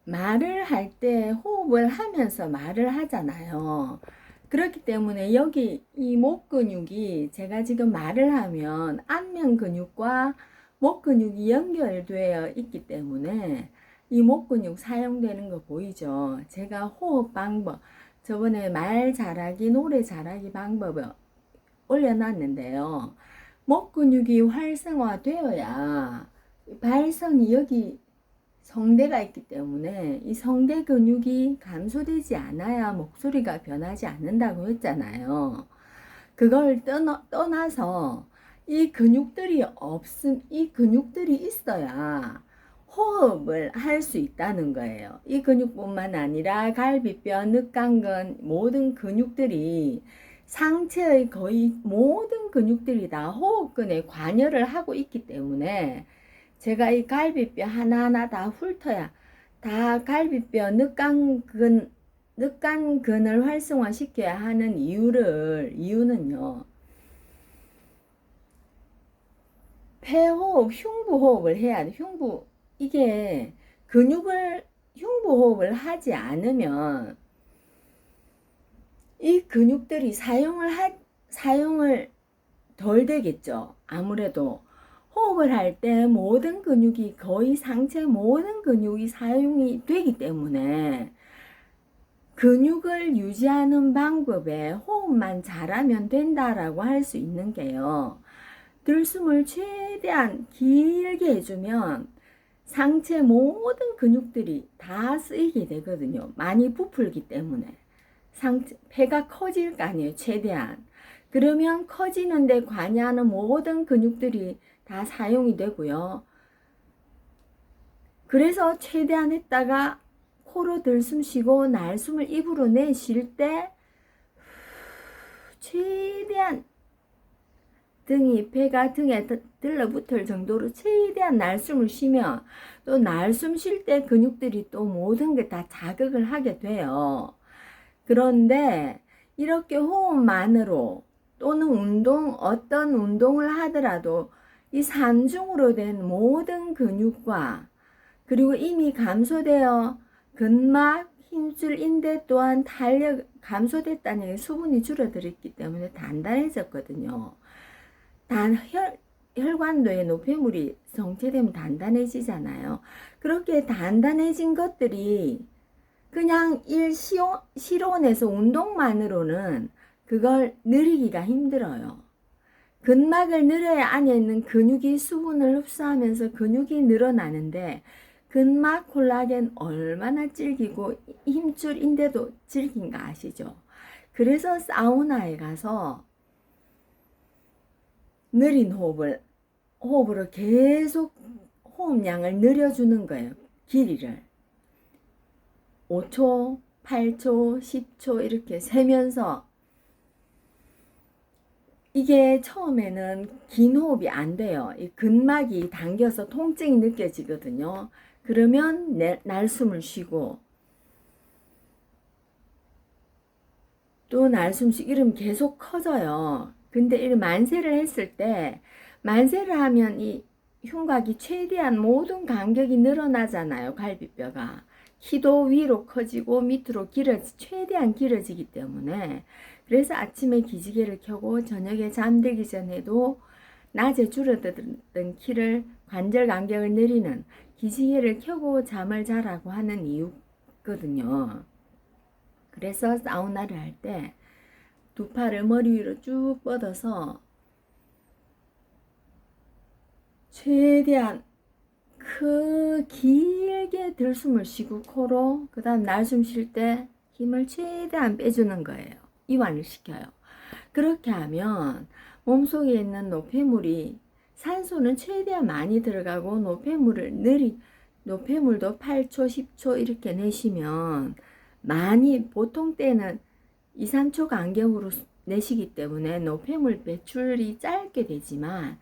말을 할 때 호흡을 하면서 말을 하잖아요. 그렇기 때문에 여기 이 목 근육이 제가 지금 말을 하면 안면 근육과 목 근육이 연결되어 있기 때문에 이 목 근육 사용되는 거 보이죠? 제가 호흡 방법, 저번에 말 잘하기, 노래 잘하기 방법을 올려놨는데요. 목 근육이 활성화되어야 발성이 여기 성대가 있기 때문에 이 성대 근육이 감소되지 않아야 목소리가 변하지 않는다고 했잖아요. 그걸 떠나서 이 근육들이 이 근육들이 있어야 호흡을 할 수 있다는 거예요. 이 근육뿐만 아니라 갈비뼈, 늑강근 모든 근육들이 상체의 거의 모든 근육들이 다 호흡근에 관여를 하고 있기 때문에 제가 이 갈비뼈 하나하나 다 훑어야 다 갈비뼈 늑간근을 활성화시켜야 하는 이유는요. 폐호흡, 흉부호흡을 해야 돼. 이게 흉부호흡을 하지 않으면 이 근육들이 사용을 덜 되겠죠. 아무래도 호흡을 할 때 모든 근육이 거의 상체 모든 근육이 사용이 되기 때문에 근육을 유지하는 방법에 호흡만 잘하면 된다라고 할 수 있는 게요. 들숨을 최대한 길게 해주면 상체 모든 근육들이 다 쓰이게 되거든요. 많이 부풀기 때문에. 폐가 커질 거 아니에요. 최대한. 그러면 커지는데 관여하는 모든 근육들이 다 사용이 되고요. 그래서 최대한 했다가 코로 들숨 쉬고 날숨을 입으로 내쉴 때 최대한 배가 등에 들러붙을 정도로 최대한 날숨을 쉬면 또 날숨 쉴 때 근육들이 또 모든 게 다 자극을 하게 돼요. 그런데 이렇게 호흡만으로 또는 어떤 운동을 하더라도 이 산중으로 된 모든 근육과 그리고 이미 감소되어 근막, 힘줄, 인대 또한 탄력 감소됐다는 게 수분이 줄어들었기 때문에 단단해졌거든요. 혈관도에 노폐물이 정체되면 단단해지잖아요. 그렇게 단단해진 것들이 그냥 실온에서 운동만으로는 그걸 늘리기가 힘들어요. 근막을 늘려야 안에 있는 근육이 수분을 흡수하면서 근육이 늘어나는데 근막 콜라겐 얼마나 질기고 힘줄인데도 질긴가 아시죠? 그래서 사우나에 가서 느린 호흡으로 계속 호흡량을 늘려주는 거예요. 길이를. 5초, 8초, 10초 이렇게 세면서 이게 처음에는 긴 호흡이 안 돼요. 이 근막이 당겨서 통증이 느껴지거든요. 그러면 날숨을 쉬고 또 날숨 쉬고 이러면 계속 커져요. 근데 이 만세를 했을 때 만세를 하면 이 흉곽이 최대한 모든 간격이 늘어나잖아요. 갈비뼈가. 키도 위로 커지고 밑으로 최대한 길어지기 때문에 그래서 아침에 기지개를 켜고 저녁에 잠들기 전에도 낮에 줄어들던 키를 관절 간격을 늘리는 기지개를 켜고 잠을 자라고 하는 이유거든요. 그래서 사우나를 할 때 두 팔을 머리 위로 쭉 뻗어서 최대한 길게 들숨을 쉬고 코로 그 다음 날숨 쉴 때 힘을 최대한 빼주는 거예요. 이완을 시켜요. 그렇게 하면 몸속에 있는 노폐물이 산소는 최대한 많이 들어가고 노폐물도 8초, 10초 이렇게 내시면 보통 때는 2, 3초 간격으로 내시기 때문에 노폐물 배출이 짧게 되지만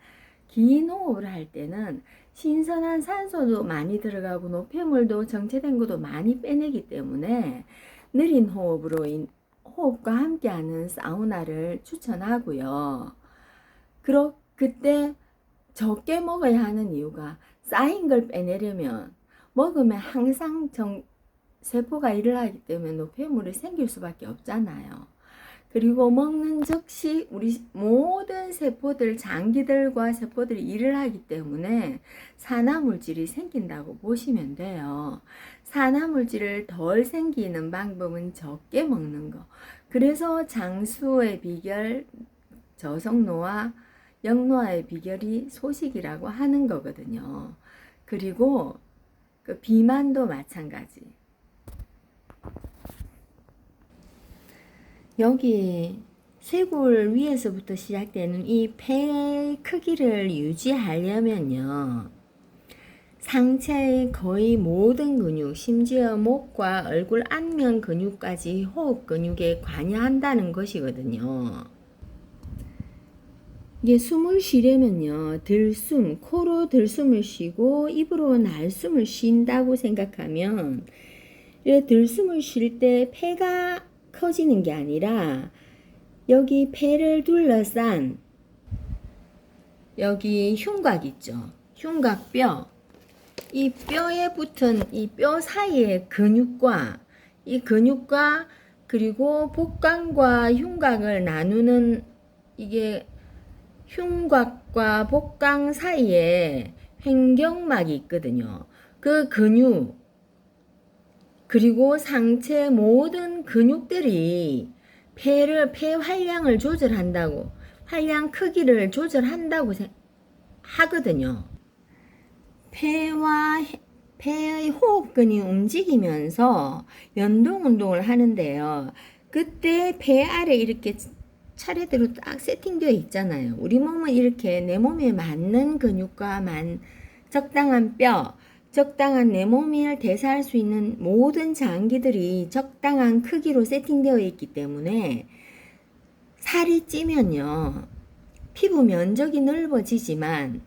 긴 호흡을 할 때는 신선한 산소도 많이 들어가고 노폐물도 정체된 것도 많이 빼내기 때문에 느린 호흡과 함께하는 사우나를 추천하고요. 그때 적게 먹어야 하는 이유가 쌓인 걸 빼내려면 먹으면 항상 세포가 일을 하기 때문에 노폐물이 생길 수밖에 없잖아요. 그리고 먹는 즉시 우리 모든 세포들, 장기들과 세포들이 일을 하기 때문에 산화물질이 생긴다고 보시면 돼요. 산화물질을 덜 생기는 방법은 적게 먹는 거. 그래서 장수의 비결, 저속노화, 역노화의 비결이 소식이라고 하는 거거든요. 그리고 그 비만도 마찬가지. 여기 쇄골 위에서부터 시작되는 이 폐 크기를 유지하려면요, 상체의 거의 모든 근육, 심지어 목과 얼굴 안면 근육까지 호흡 근육에 관여한다는 것이거든요. 이게 숨을 쉬려면요, 들숨, 코로 들숨을 쉬고 입으로 날숨을 쉰다고 생각하면, 이렇게 들숨을 쉴 때 폐가 커지는 게 아니라 여기 폐를 둘러싼 여기 흉곽 있죠. 흉곽뼈. 이 뼈에 붙은 이 뼈 사이의 근육과 이 근육과 그리고 복강과 흉곽을 나누는 이게 흉곽과 복강 사이에 횡격막이 있거든요. 그 근육 그리고 상체 모든 근육들이 폐 활량을 조절한다고, 활량 크기를 조절한다고 하거든요. 폐의 호흡근이 움직이면서 연동 운동을 하는데요. 그때 폐 아래 이렇게 차례대로 딱 세팅되어 있잖아요. 우리 몸은 이렇게 내 몸에 맞는 근육과 적당한 뼈, 적당한 내 몸을 대사할 수 있는 모든 장기들이 적당한 크기로 세팅되어 있기 때문에 살이 찌면요, 피부 면적이 넓어지지만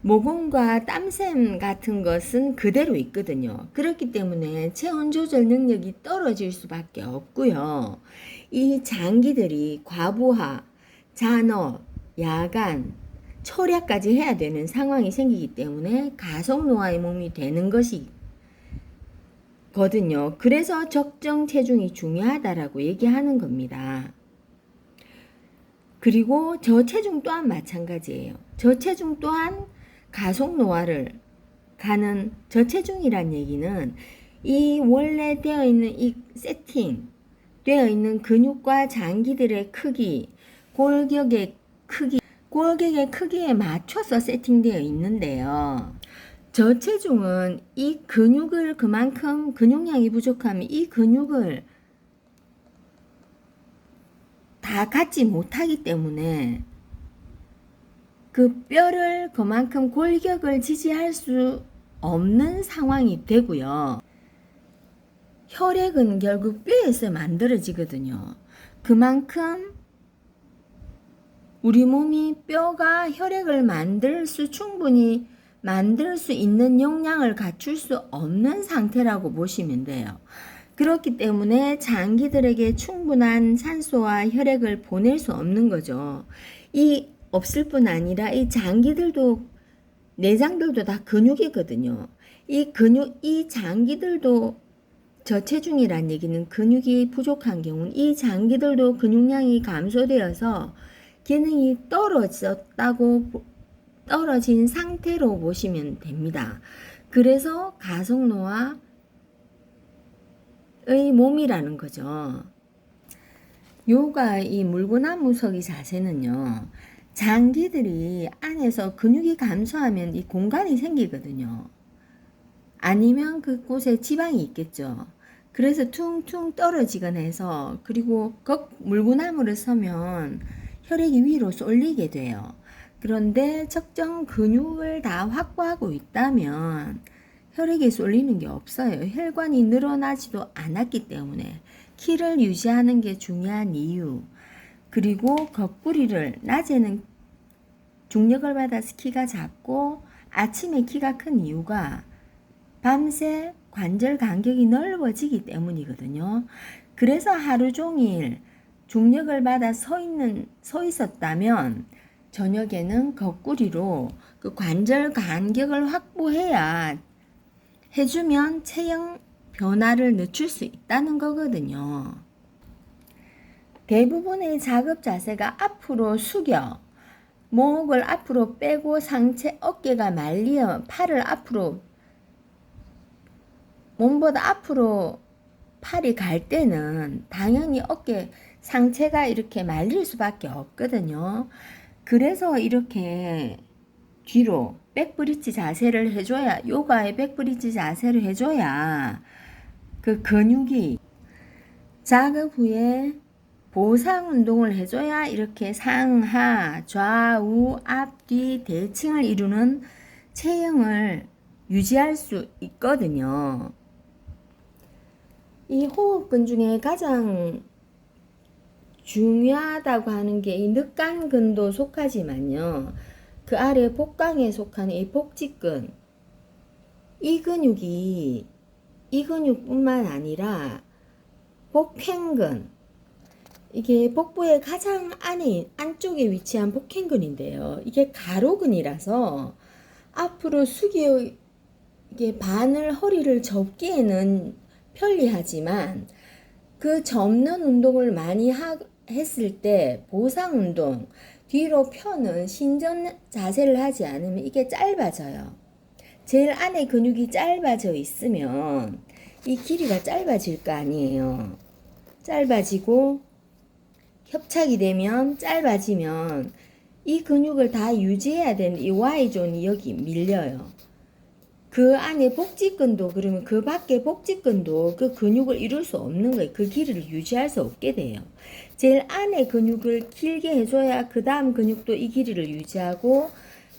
모공과 땀샘 같은 것은 그대로 있거든요. 그렇기 때문에 체온 조절 능력이 떨어질 수밖에 없고요. 이 장기들이 과부하, 잔업, 야간, 초략까지 해야 되는 상황이 생기기 때문에 가속노화의 몸이 되는 것이거든요. 그래서 적정 체중이 중요하다라고 얘기하는 겁니다. 그리고 저체중 또한 마찬가지예요. 저체중 또한 가속노화를 가는, 저체중이란 얘기는 이 원래 되어 있는 이 세팅 되어 있는 근육과 장기들의 크기, 골격의 크기에 맞춰서 세팅되어 있는데요. 저체중은 이 근육을 그만큼 근육량이 부족하면 이 근육을 다 갖지 못하기 때문에 그 뼈를 그만큼 골격을 지지할 수 없는 상황이 되고요. 혈액은 결국 뼈에서 만들어지거든요. 그만큼 우리 몸이 뼈가 혈액을 충분히 만들 수 있는 용량을 갖출 수 없는 상태라고 보시면 돼요. 그렇기 때문에 장기들에게 충분한 산소와 혈액을 보낼 수 없는 거죠. 이 없을 뿐 아니라 이 장기들도, 내장들도 다 근육이거든요. 이 장기들도 저체중이란 얘기는 근육이 부족한 경우는 이 장기들도 근육량이 감소되어서 기능이 떨어진 상태로 보시면 됩니다. 그래서 가속노화의 몸이라는 거죠. 요가 이 물구나무서기 자세는요, 장기들이 안에서 근육이 감소하면 이 공간이 생기거든요. 아니면 그곳에 지방이 있겠죠. 그래서 퉁퉁 떨어지거나 해서, 그리고 물구나무를 서면 혈액이 위로 쏠리게 돼요. 그런데 적정 근육을 다 확보하고 있다면 혈액이 쏠리는 게 없어요. 혈관이 늘어나지도 않았기 때문에 키를 유지하는 게 중요한 이유. 그리고 거꾸리를 낮에는 중력을 받아서 키가 작고 아침에 키가 큰 이유가 밤새 관절 간격이 넓어지기 때문이거든요. 그래서 하루 종일 중력을 받아 서 있었다면 저녁에는 거꾸리로 그 관절 간격을 확보해야 해주면 체형 변화를 늦출 수 있다는 거거든요. 대부분의 작업 자세가 앞으로 숙여 목을 앞으로 빼고 상체 어깨가 말리어 팔을 앞으로 몸보다 앞으로 팔이 갈 때는 당연히 어깨 상체가 이렇게 말릴 수밖에 없거든요. 그래서 이렇게 뒤로 백브리지 자세를 해줘야, 요가의 백브리지 자세를 해줘야 그 근육이 작업 후에 보상 운동을 해줘야 이렇게 상하, 좌우, 앞, 뒤 대칭을 이루는 체형을 유지할 수 있거든요. 이 호흡근 중에 가장 중요하다고 하는 게 이 늑간근도 속하지만요. 그 아래 복강에 속하는 이 복직근, 이 근육뿐만 아니라 복행근, 이게 복부의 가장 안쪽에 위치한 복행근인데요. 이게 가로근이라서 앞으로 숙여 이게 허리를 접기에는 편리하지만 그 접는 운동을 많이 했을 때 보상 운동, 뒤로 펴는 신전 자세를 하지 않으면 이게 짧아져요. 제일 안에 근육이 짧아져 있으면 이 길이가 짧아질 거 아니에요. 짧아지고 협착이 되면 짧아지면 이 근육을 다 유지해야 되는 이 Y존이 여기 밀려요. 그 안에 복직근도, 그러면 그 밖에 복직근도 그 근육을 이룰 수 없는 거예요. 그 길이를 유지할 수 없게 돼요. 제일 안에 근육을 길게 해줘야 그 다음 근육도 이 길이를 유지하고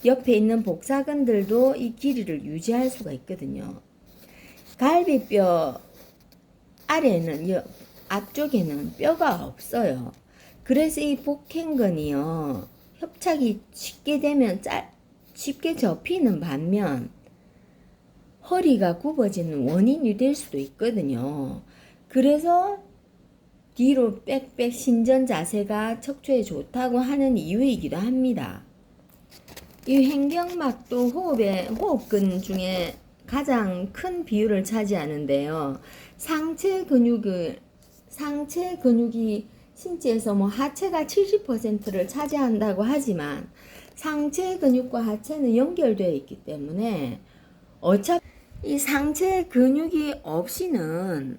옆에 있는 복사근들도 이 길이를 유지할 수가 있거든요. 갈비뼈 아래는, 앞쪽에는 뼈가 없어요. 그래서 이 복행근이요, 협착이 쉽게 되면 쉽게 접히는 반면 허리가 굽어지는 원인이 될 수도 있거든요. 그래서 뒤로 빽빽 신전 자세가 척추에 좋다고 하는 이유이기도 합니다. 이 횡격막도 호흡근 중에 가장 큰 비율을 차지하는데요. 상체 근육이 신체에서 하체가 70%를 차지한다고 하지만 상체 근육과 하체는 연결되어 있기 때문에 어차피 이 상체 근육이 없이는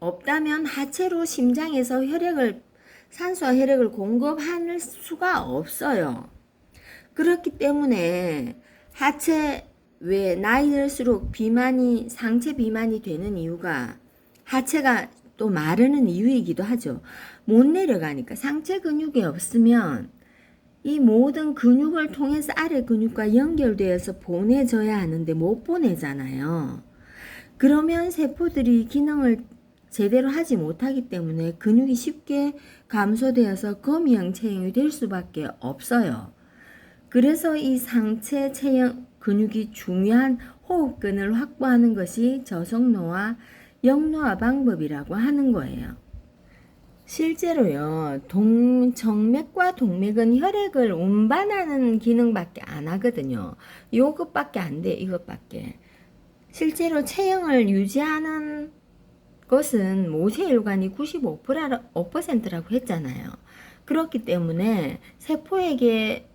없다면 하체로 심장에서 산소와 혈액을 공급할 수가 없어요. 그렇기 때문에 왜 나이 들수록 상체 비만이 되는 이유가 하체가 또 마르는 이유이기도 하죠. 못 내려가니까. 상체 근육이 없으면 이 모든 근육을 통해서 아래 근육과 연결되어서 보내져야 하는데 못 보내잖아요. 그러면 세포들이 기능을 제대로 하지 못하기 때문에 근육이 쉽게 감소되어서 거미형 체형이 될 수밖에 없어요. 그래서 이 상체 체형 근육이 중요한 호흡근을 확보하는 것이 저속노화, 역노화 방법이라고 하는 거예요. 실제로요, 정맥과 동맥은 혈액을 운반하는 기능밖에 안 하거든요. 요것밖에 안 돼, 이것밖에. 실제로 체형을 유지하는 것은 모세혈관이 95%라고 했잖아요. 그렇기 때문에 세포에게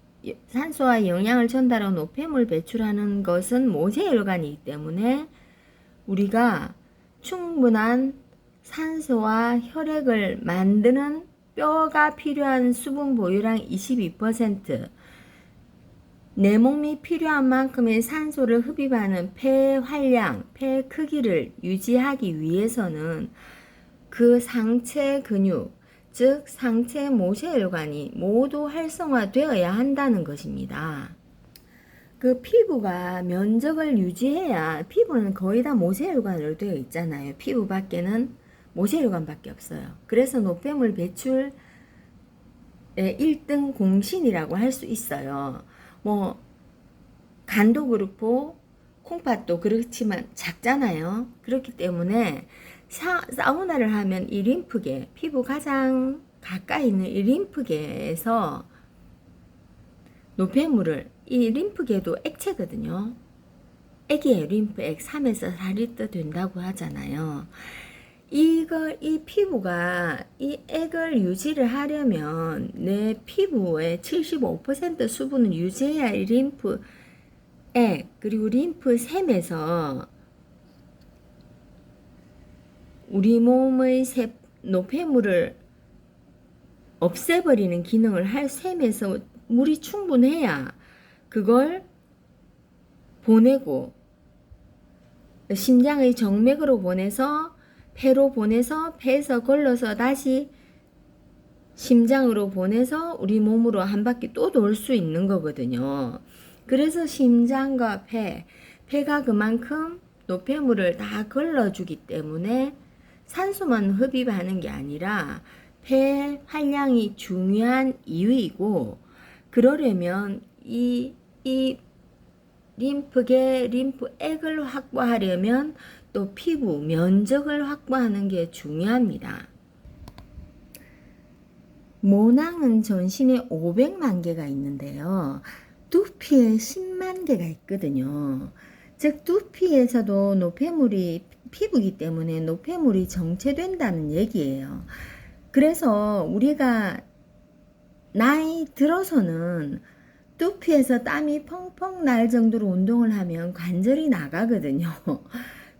산소와 영양을 전달하고 노폐물 배출하는 것은 모세혈관이기 때문에 우리가 충분한 산소와 혈액을 만드는 뼈가 필요한 수분 보유량 22%, 내 몸이 필요한 만큼의 산소를 흡입하는 폐 활량, 폐 크기를 유지하기 위해서는 그 상체 근육, 즉 상체 모세혈관이 모두 활성화되어야 한다는 것입니다. 그 피부가 면적을 유지해야, 피부는 거의 다 모세혈관으로 되어 있잖아요. 피부 밖에는 모세혈관밖에 없어요. 그래서 노폐물 배출의 1등 공신이라고 할 수 있어요. 간도 그렇고 콩팥도 그렇지만 작잖아요. 그렇기 때문에 사우나를 하면 이 림프계, 피부 가장 가까이 있는 이 림프계에서 노폐물을, 이 림프계도 액체거든요. 액이에요. 림프액. 3에서 4리터 된다고 하잖아요. 이 피부가 이 액을 유지를 하려면 내 피부의 75% 수분을 유지해야 이 림프 액 그리고 림프샘에서 우리 몸의 노폐물을 없애버리는 기능을 할 샘에서 물이 충분해야 그걸 보내고 심장의 정맥으로 보내서 폐로 보내서 폐에서 걸러서 다시 심장으로 보내서 우리 몸으로 한 바퀴 또 돌 수 있는 거거든요. 그래서 심장과 폐가 그만큼 노폐물을 다 걸러주기 때문에 산소만 흡입하는 게 아니라 폐 활량이 중요한 이유이고, 그러려면 이 림프액을 확보하려면 또 피부 면적을 확보하는 게 중요합니다. 모낭은 전신에 500만 개가 있는데요. 두피에 10만 개가 있거든요. 즉 두피에서도 노폐물이 피부이기 때문에 노폐물이 정체된다는 얘기예요. 그래서 우리가 나이 들어서는 두피에서 땀이 펑펑 날 정도로 운동을 하면 관절이 나가거든요.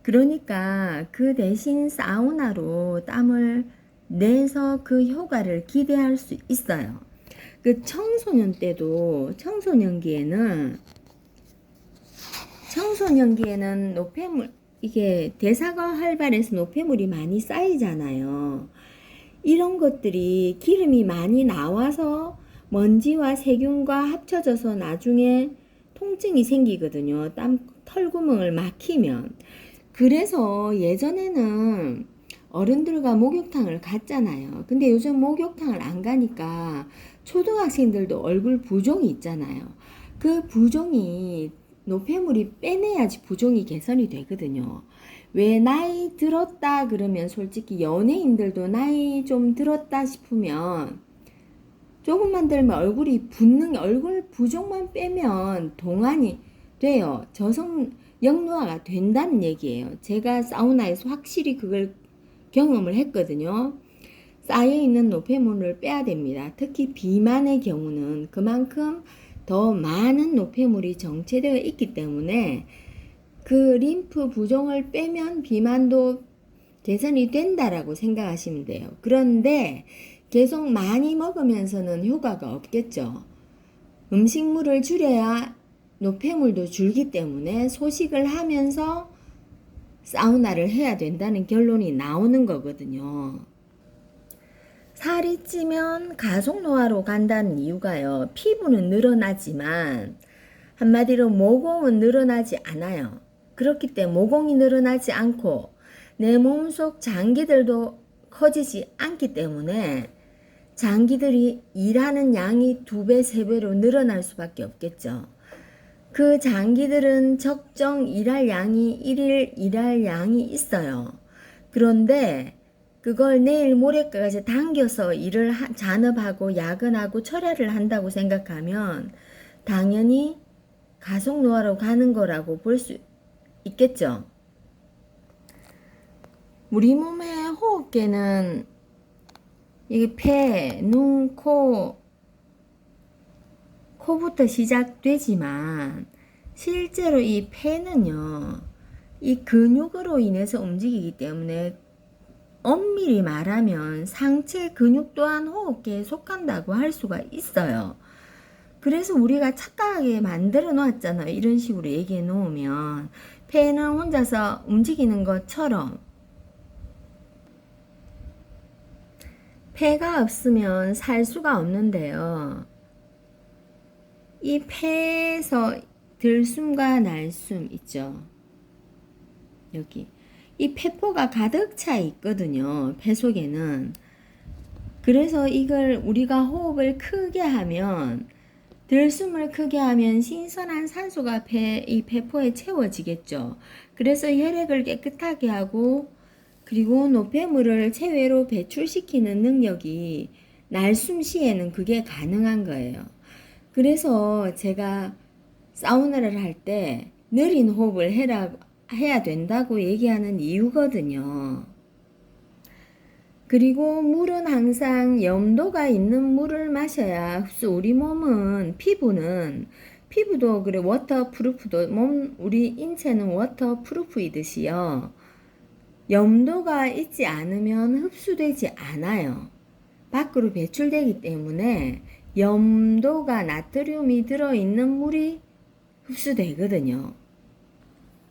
그러니까 그 대신 사우나로 땀을 내서 그 효과를 기대할 수 있어요. 그 청소년기에는 노폐물, 이게 대사가 활발해서 노폐물이 많이 쌓이잖아요. 이런 것들이 기름이 많이 나와서 먼지와 세균과 합쳐져서 나중에 통증이 생기거든요. 털구멍을 막히면. 그래서 예전에는 어른들과 목욕탕을 갔잖아요. 근데 요즘 목욕탕을 안 가니까 초등학생들도 얼굴 부종이 있잖아요. 그 부종이 노폐물이 빼내야지 부종이 개선이 되거든요. 왜 나이 들었다 그러면 솔직히 연예인들도 나이 좀 들었다 싶으면 조금만 들면 얼굴이 붓는, 얼굴 부종만 빼면 동안이 돼요. 저성 영유아가 된다는 얘기예요. 제가 사우나에서 확실히 그걸 경험을 했거든요. 쌓여있는 노폐물을 빼야 됩니다. 특히 비만의 경우는 그만큼 더 많은 노폐물이 정체되어 있기 때문에 그 림프 부종을 빼면 비만도 개선이 된다라고 생각하시면 돼요. 그런데 계속 많이 먹으면서는 효과가 없겠죠. 음식물을 줄여야 노폐물도 줄기 때문에 소식을 하면서 사우나를 해야 된다는 결론이 나오는 거거든요. 살이 찌면 가속노화로 간다는 이유가요. 피부는 늘어나지만 한마디로 모공은 늘어나지 않아요. 그렇기 때문에 모공이 늘어나지 않고 내 몸속 장기들도 커지지 않기 때문에 장기들이 일하는 양이 2배, 3배로 늘어날 수밖에 없겠죠. 그 장기들은 적정 일할 양이 일일 일할 양이 있어요. 그런데 그걸 내일 모레까지 당겨서 일을 잔업하고 야근하고 철야를 한다고 생각하면 당연히 가속노화로 가는 거라고 볼 수 있겠죠. 우리 몸의 호흡계는 이게 폐, 눈, 코부터 시작되지만 실제로 이 폐는요, 이 근육으로 인해서 움직이기 때문에 엄밀히 말하면 상체 근육 또한 호흡계에 속한다고 할 수가 있어요. 그래서 우리가 착각하게 만들어 놓았잖아요. 이런 식으로 얘기해 놓으면 폐는 혼자서 움직이는 것처럼. 폐가 없으면 살 수가 없는데요. 이 폐에서 들숨과 날숨 있죠. 여기 이 폐포가 가득 차 있거든요. 폐 속에는. 그래서 이걸 우리가 호흡을 크게 하면, 들숨을 크게 하면 신선한 산소가 이 폐포에 채워지겠죠. 그래서 혈액을 깨끗하게 하고, 그리고 노폐물을 체외로 배출시키는 능력이 날숨 시에는 그게 가능한 거예요. 그래서 제가 사우나를 할 때 느린 호흡을 해야 된다고 얘기하는 이유거든요. 그리고 물은 항상 염도가 있는 물을 마셔야 흡수. 우리 몸은 피부도 그래 워터프루프도 우리 인체는 워터프루프이듯이요. 염도가 있지 않으면 흡수되지 않아요. 밖으로 배출되기 때문에 염도가 나트륨이 들어있는 물이 흡수되거든요.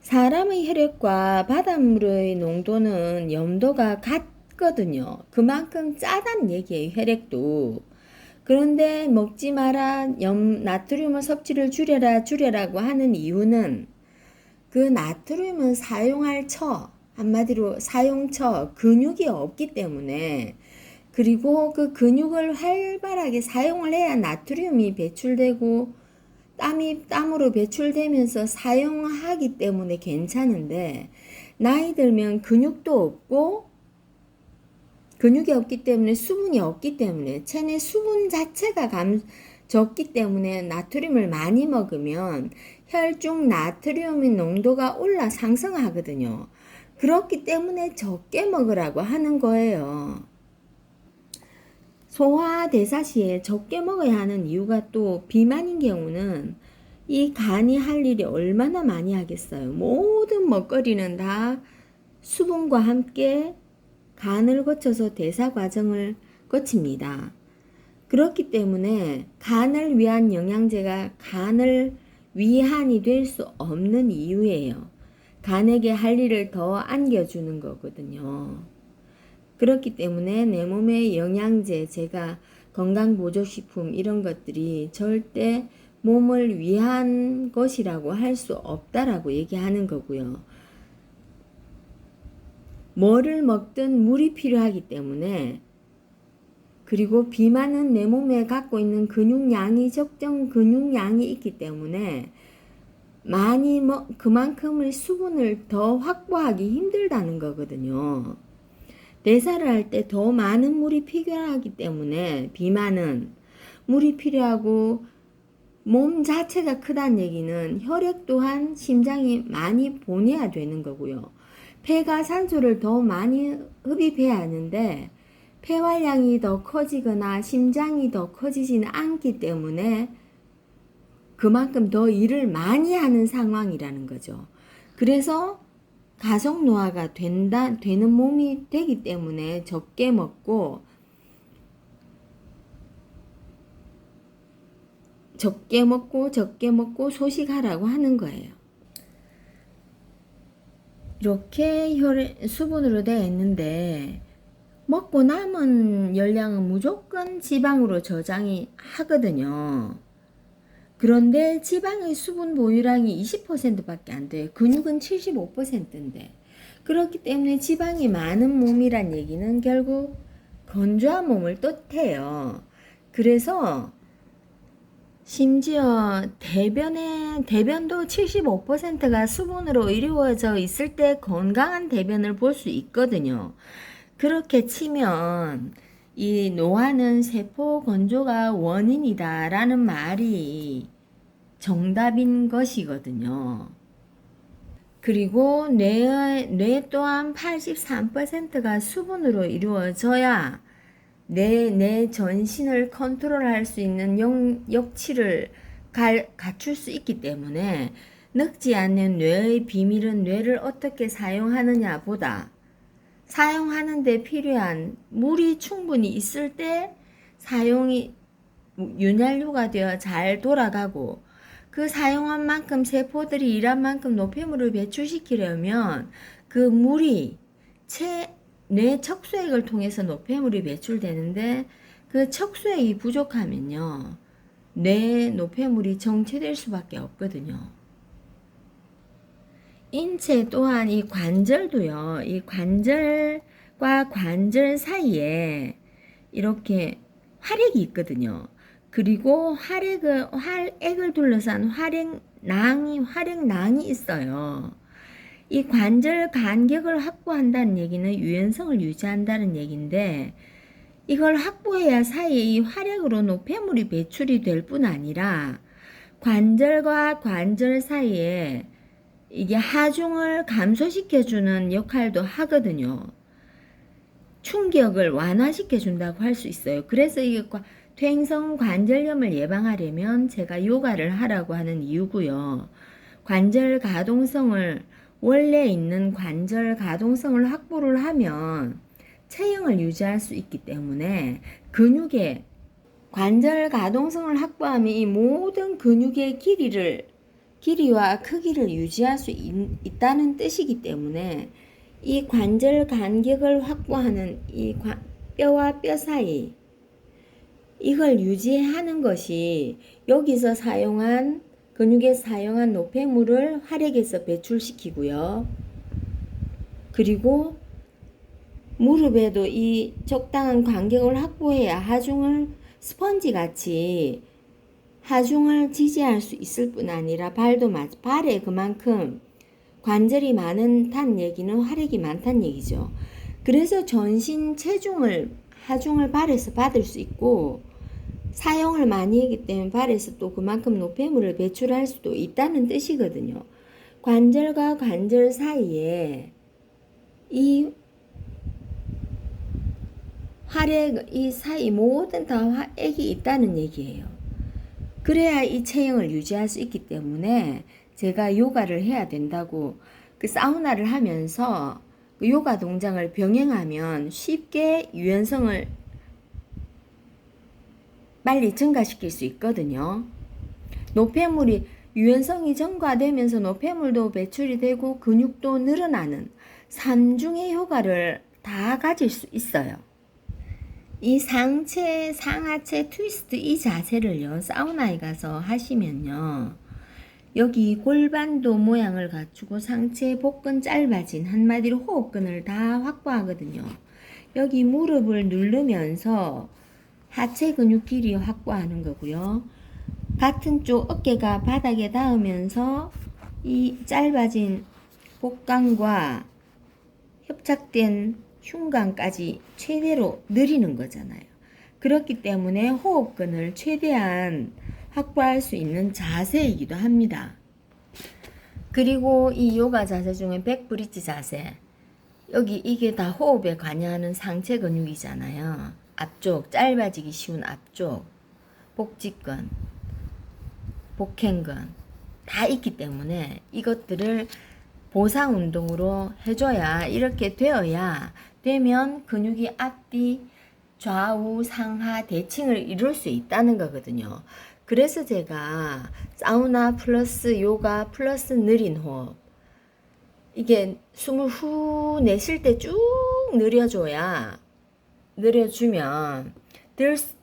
사람의 혈액과 바닷물의 농도는 염도가 같거든요. 그만큼 짜단 얘기예요, 혈액도. 그런데 먹지 마라, 나트륨의 섭취를 줄여라고 하는 이유는 그 나트륨은 사용할 한마디로 사용처, 근육이 없기 때문에, 그리고 그 근육을 활발하게 사용을 해야 나트륨이 배출되고 땀으로 배출되면서 사용하기 때문에 괜찮은데, 나이 들면 근육이 없기 때문에 수분이 없기 때문에 체내 수분 자체가 적기 때문에 나트륨을 많이 먹으면 혈중 나트륨의 농도가 상승하거든요. 그렇기 때문에 적게 먹으라고 하는 거예요. 소화 대사 시에 적게 먹어야 하는 이유가 또 비만인 경우는 이 간이 할 일이 얼마나 많이 하겠어요. 모든 먹거리는 다 수분과 함께 간을 거쳐서 대사 과정을 거칩니다. 그렇기 때문에 간을 위한 영양제가 간을 위한이 될 수 없는 이유예요. 간에게 할 일을 더 안겨주는 거거든요. 그렇기 때문에 내 몸의 영양제, 제가 건강보조식품 이런 것들이 절대 몸을 위한 것이라고 할 수 없다라고 얘기하는 거고요. 뭐를 먹든 물이 필요하기 때문에, 그리고 비만은 내 몸에 갖고 있는 적정 근육량이 있기 때문에 그만큼의 수분을 더 확보하기 힘들다는 거거든요. 대사를 할 때 더 많은 물이 필요하기 때문에 비만은 물이 필요하고, 몸 자체가 크다는 얘기는 혈액 또한 심장이 많이 보내야 되는 거고요. 폐가 산소를 더 많이 흡입해야 하는데 폐활량이 더 커지거나 심장이 더 커지지는 않기 때문에 그만큼 더 일을 많이 하는 상황이라는 거죠. 그래서 가속 노화가 되는 몸이 되기 때문에 적게 먹고 소식하라고 하는 거예요. 이렇게 수분으로 되어 있는데 먹고 남은 열량은 무조건 지방으로 저장이 하거든요. 그런데 지방의 수분 보유량이 20%밖에 안 돼요. 근육은 75%인데. 그렇기 때문에 지방이 많은 몸이란 얘기는 결국 건조한 몸을 뜻해요. 그래서 심지어 대변도 75%가 수분으로 이루어져 있을 때 건강한 대변을 볼 수 있거든요. 그렇게 치면 이 노화는 세포 건조가 원인이다 라는 말이 정답인 것이거든요. 그리고 뇌 또한 83%가 수분으로 이루어져야 내 전신을 컨트롤할 수 있는 역치를 갖출 수 있기 때문에 늙지 않는 뇌의 비밀은 뇌를 어떻게 사용하느냐 보다 사용하는데 필요한 물이 충분히 있을 때 사용이 윤활유가 되어 잘 돌아가고, 그 사용한 만큼 세포들이 일한 만큼 노폐물을 배출시키려면 그 물이 뇌 척수액을 통해서 노폐물이 배출되는데, 그 척수액이 부족하면요 뇌 노폐물이 정체될 수밖에 없거든요. 인체 또한 이 관절도요, 이 관절과 관절 사이에 이렇게 활액이 있거든요. 그리고 활액을 둘러싼 활액낭이 있어요. 이 관절 간격을 확보한다는 얘기는 유연성을 유지한다는 얘기인데, 이걸 확보해야 사이에 이 활액으로 노폐물이 배출이 될 뿐 아니라 관절과 관절 사이에 이게 하중을 감소시켜주는 역할도 하거든요. 충격을 완화시켜준다고 할 수 있어요. 그래서 이게 퇴행성 관절염을 예방하려면 제가 요가를 하라고 하는 이유고요. 관절 가동성을 원래 있는 관절 가동성을 확보를 하면 체형을 유지할 수 있기 때문에 근육의 관절 가동성을 확보하면 이 모든 근육의 길이와 크기를 유지할 수 있다는 뜻이기 때문에 이 관절 간격을 확보하는 이 뼈와 뼈 사이 이걸 유지하는 것이 여기서 사용한 근육에 사용한 노폐물을 활액에서 배출시키고요. 그리고 무릎에도 이 적당한 간격을 확보해야 하중을 스펀지 같이 하중을 지지할 수 있을 뿐 아니라 발에 그만큼 관절이 많다는 얘기는 활액이 많다는 얘기죠. 그래서 전신 하중을 발에서 받을 수 있고 사용을 많이 하기 때문에 발에서 또 그만큼 노폐물을 배출할 수도 있다는 뜻이거든요. 관절과 관절 사이에 이 활액, 이 사이 모든 다 활액이 있다는 얘기예요. 그래야 이 체형을 유지할 수 있기 때문에 제가 요가를 해야 된다고 그 사우나를 하면서 그 요가 동작을 병행하면 쉽게 유연성을 빨리 증가시킬 수 있거든요. 노폐물이 유연성이 증가되면서 노폐물도 배출이 되고 근육도 늘어나는 삼중의 효과를 다 가질 수 있어요. 이 상체, 상하체 트위스트 이 자세를요, 사우나에 가서 하시면요, 여기 골반도 모양을 갖추고 상체 복근 짧아진 한마디로 호흡근을 다 확보하거든요. 여기 무릎을 누르면서 하체 근육 길이 확보하는 거고요. 같은 쪽 어깨가 바닥에 닿으면서 이 짧아진 복강과 협착된 흉곽까지 최대로 늘리는 거잖아요. 그렇기 때문에 호흡근을 최대한 확보할 수 있는 자세이기도 합니다. 그리고 이 요가 자세 중에 백브릿지 자세, 여기 이게 다 호흡에 관여하는 상체 근육이잖아요. 앞쪽, 짧아지기 쉬운 앞쪽, 복직근, 복행근 다 있기 때문에 이것들을 보상 운동으로 해줘야, 이렇게 되면 근육이 앞뒤 좌우 상하 대칭을 이룰 수 있다는 거거든요. 그래서 제가 사우나 플러스 요가 플러스 느린 호흡, 이게 숨을 후 내쉴 때 쭉 늘려주면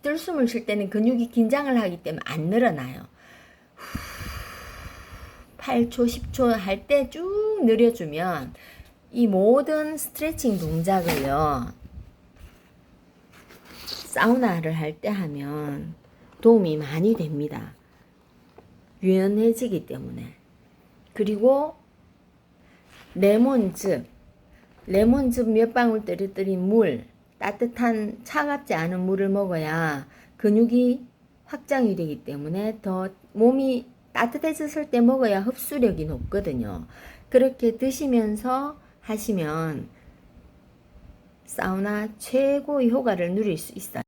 들숨을 쉴 때는 근육이 긴장을 하기 때문에 안 늘어나요. 8초, 10초 할 때 쭉 늘려주면 이 모든 스트레칭 동작을요, 사우나를 할 때 하면 도움이 많이 됩니다. 유연해지기 때문에. 그리고 레몬즙 몇 방울 떨어뜨린 물, 따뜻한 차갑지 않은 물을 먹어야 근육이 확장이 되기 때문에 더 몸이 따뜻해졌을 때 먹어야 흡수력이 높거든요. 그렇게 드시면서 하시면 사우나 최고의 효과를 누릴 수 있어요.